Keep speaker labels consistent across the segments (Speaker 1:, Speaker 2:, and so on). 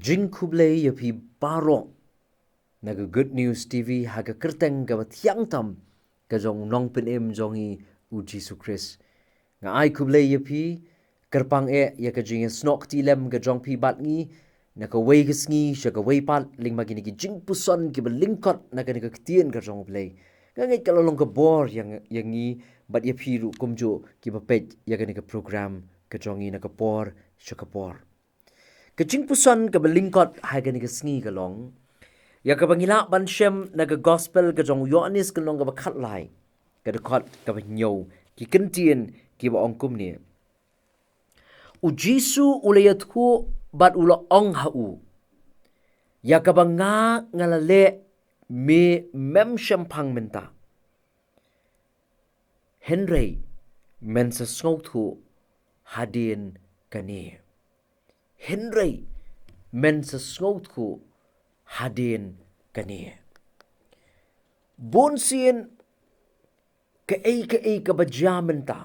Speaker 1: jingku Blei yapi barok naga Good News TV haga kyrteng ka tiang tam ka jong nong penem jongi U Jisu Khrist nga ai ku Blei yapi kerpang ya ka jing snok tilem ka jong pi bat ngi na ka wei ka sngi sha ka wei pat ling magini ki jingpuson ki lyngkot na ka Ka Ktien ka jong Blei nga ngai ka long ka bor yang ngi bat yapi ru kumjo ki ba pej ya ka program ka jongi na ka por sha ka por ka jingpuson ka lyngkot ha ka sngi ka long ya ka bangila ban shem na ka gospel ka jong Ioannis ka long ka ba khat lai ka dekot ka ba nyo ki kentien ki ba ong kum ni U Jisu ulayat hu bat ula ong ha u ya ka ba nga ngalale me mem shampang menta Henry men sa sngot hu hadin kane Henry men sa sngot hu hadin kane bonsin ka ka ba jamenta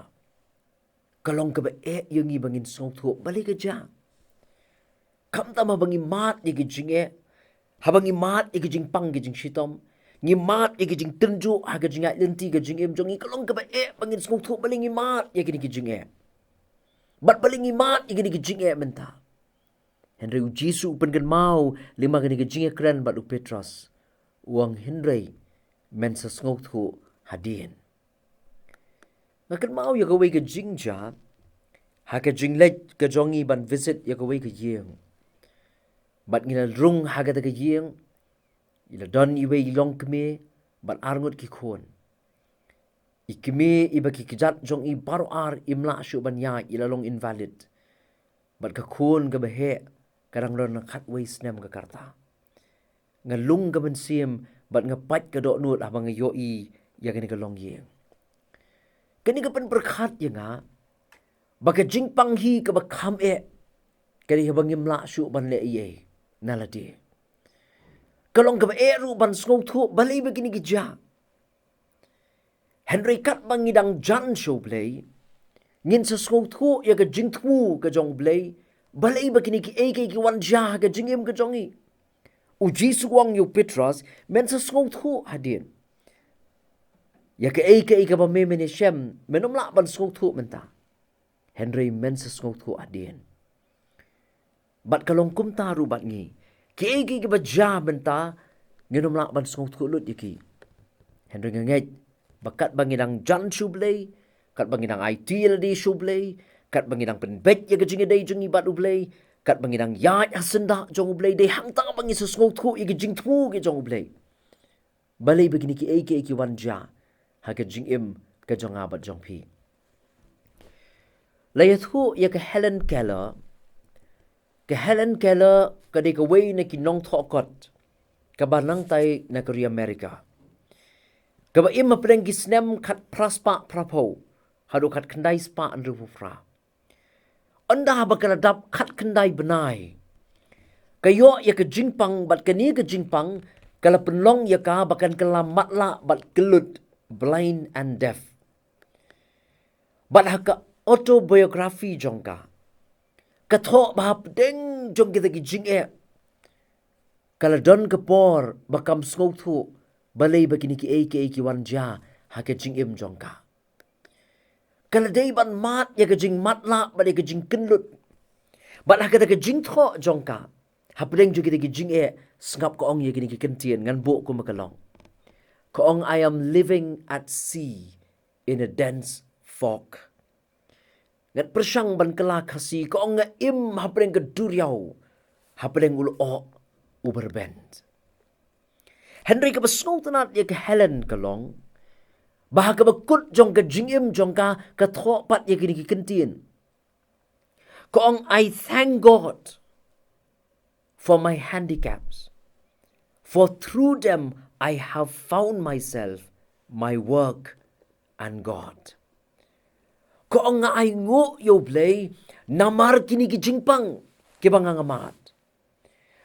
Speaker 1: kalong ka ba yung ibangin sngot hu balik ka ja kam tama bangi mat ni gijinge habang imat igijing pang gijing shitom ngi mat igijing tenju ha gijing lenti gijing em jong kalong ka ba bangin sngot hu baling imat igini gijing bat baling imat igini gijing menta Henry U Jisu pen gan mau lima gani gijing kran bat U Petros uang Henry men sa sngot hu hadien ngakan mau ya gawai ka jingja ha ka jinglet ka jongi ban visit ya gawai ka yeng bat ngina rung ha ka ka yeng ila don iwei long kme bat arngot ki khon ikme iba ki kijat jong i baro ar imla shu ban ya ila long invalid bat ka khon ka bahe karang ron khat wei snem ka karta ngalung ka mynsiem bat ngapat ka do nut abang yo i ya ka long yeng kani ka pen berkhat ya nga baka jingpang hi ka ba kham kani habang imla shu ban le ye nalade kalong ka ba ru ban sngo thu balai begini gija Henry kat bangidang jan show Blei ngin sa sngo thu ya ka jingthmu ka jong Blei balai begini ki ki wan ja ka jingim ka jongi U Jisu wang yu Petros men sa sngo thu hadin ya ka ka ba memene shem menom la ban sngo thu menta Henry men sa sngo thu hadin bat kalong kum taru bat ngi ki ka ba ja menta ngenom la ban sngo thu lut yaki Henry nganget bakat bangidang jan shu Blei kat bangidang IT di shu Blei kat bangidang penbet ya ka jingi dai jingi bat U Blei kat bangidang ya asenda jong U Blei dei hang ta bangi sa sngo thu i jingthmu ki jong U Blei balai begini ki ki wan ja ha ka jingim ka jong abat jong pi layat hu ya ka Helen Keller ka de ka wei na ki nong thokot ka banang tai na Korea America ka ba im apreng ki snem khat praspa prapo hadu khat khandai spa an ru fra anda ba ka dap khat khandai benai kayo ya ka jingpang bat kani ka jingpang kala penlong ya ka bakan kala matla bat kelut blind and deaf bat haka autobiography jongka katho bahap deng jong kita ki jing kala don ka por bakam sngo thu balai bakini ki ki wan ja ha ka jing im jongka kala dei ban mat ya ka jing matla ba ka jing kenlut bat ha ka jing tho jongka hapdeng ju kita ki jing sngap ko ong ye kini ki kentien ngan bo ko makalong ko ong I am living at sea in a dense fog ngat persang ban kala khasi ko ong im hapdeng ka duriau hapdeng ul o uberbend Henry ka basngo tanat ye ka Helen kalong bah ka bakut jong ka jingim jong ka tho pat ye kini ki kentien ko ong I thank God for my handicaps for through them I have found myself, my work, and God. Ko nga ay ngo yo Blei, namar kini ki jingpang, kibang nga mat.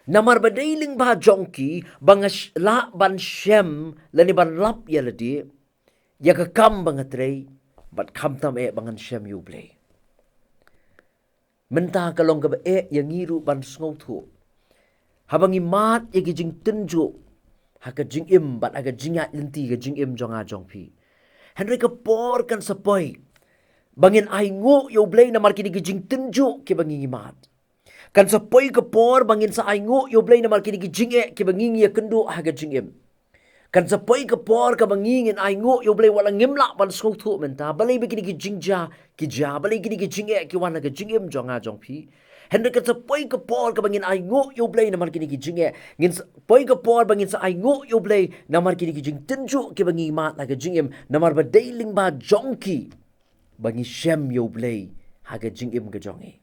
Speaker 1: Namar badailing ba jongki, bangas la ban shem, lani ban lap yaladi, yaka kam bangatrey, bat kam tam bangan shem yo Blei. Menta kalong ka ba yang ngiru ban sngo thu. habang imat yagi jing tenjo haka jingim bat aga jingat lenti ga jingim jonga jongpi. Henry ka por kan sapoi. Bangin aingo yo blei na markini ga jing tenjo ke bangin imat. Kan sapoi ka por bangin sa aingo yo blei na markini ga jinge ke bangin ya kendo haga jingim. Kan sapoi ka por ka bangin aingo yo blei wala ngimla ban skok thu menta balai begini ga jingja kija balai gini ga jinge ke wana ga jingim jonga jongpi. Henry kan sapoi ka por ka bangin aingo yo blei na markini ga jinge ngin sapoi ka por bangin sa aingo yo blei na markini ga jing tenjo ke bangin imat haga jingim namar ba dailing ba jongki. Bangi shem yo blei haga jingim ga jongi.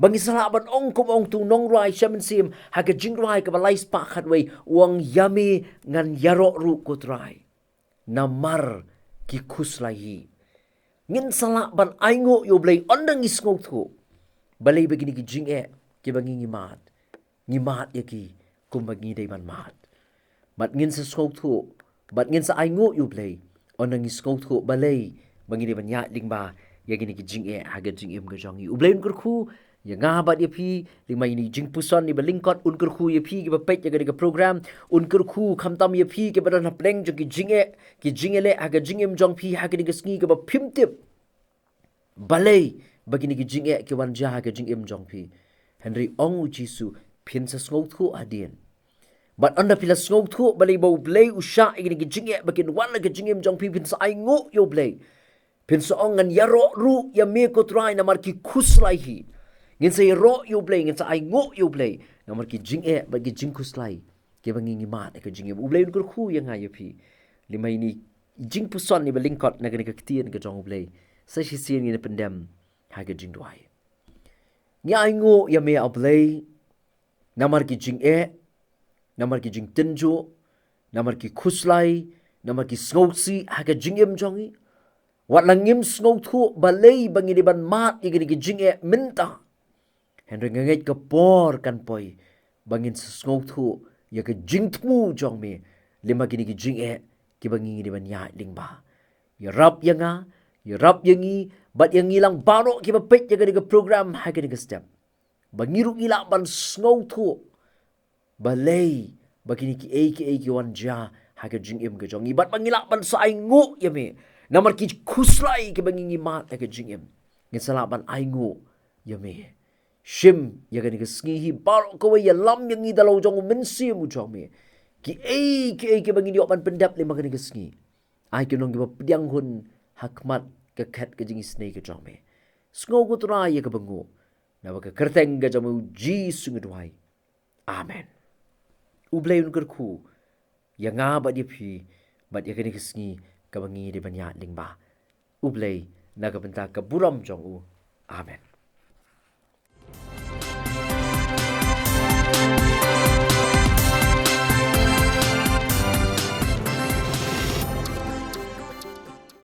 Speaker 1: Bangi salaban ong kum ong tu nong rai mynsiem haga jingrai ka balai spa khatwei uang yami ngan yaro ru kutrai. Namar ki kuslahi. Ngin salaban aingo yo blei ondang isngok tu. Balai begini ki jinge ki bangi ngimat. Ngimat yaki kum bangi dai man mat. Mat ngin sa skok tu, bat ngin sa aingo yo blei ondang isngok tu balai bangini banyak lingba ya gini ki jinge haga jingim ga jongi ublein kurku ya ngabat ya pi lingma ini jingpuson ni lyngkot un kurku ya pi ki bapet ya ga program un kurku khamtam ya pi ke badan pleng jo ki jinge le haga jingim jong pi haga ni sngi ga pimtip balai bagini ki jinge ki wan ja haga jingim jong pi Henry ong U Jisu pin sa ngok thu adien. But anda pila ngok thu balai bau blei usha igini ki jinge bakin wala ga jingim jong pi pin sa ai ngo yo blei. Pinsoongan yaro ru ya me ko try na marki kuslai hi. Ngin sa yaro yo blei ngin sa ai ngo yo blei na marki jinge bagi jing kuslai. Ke bangi ngimat ka jingim u blei un ku yang ayo pi. Lima ini jingpuson ni lyngkot na Ka Ktien ka jong blei. Sa si sien ni pendem ha ka jing duai. Ni ai ngo ya me a blei na marki jinge na marki jing tenjo na marki kuslai na marki sngoksi ha ka jingim jongi. Wat langim sngow thu balay bangini ban mat igini ki jinge minta. Henry ngangit ka por kan poi bangin sa sngow thu ya ka jingthmu jong me lima gini ki jinge ki bangini di ban ya lingba. Iarap yarap yangi bat yang ilang baro ki bapet ya ka program ha ka step. Bangiru ila ban sngow thu balay bagini ki wan ja ha ka jingim ka jong ibat bangila ban sa aingo ya me. Namar ki kuslai ke bangi mat ke jingim. Ngin salaban aingo ya me. Shim ya gani ke sngi baro ko ya lam yang i dalau jong mynsiem jong me. Ki ke bangi di opan pendap le magani ke sngi. Ai ke nong ki pediang hun hakmat ke khat ke jingi snei ke jong me. Sngo ko tra ya ke bangu. Na ba ke kyrteng ga jong U Jisu ngduai. Amen. U Blei Un kurku ya nga ba di pi bat ya gani ke sngi kabangi di banyak lingba. U Blei naga benta ka buram jong u. Amen.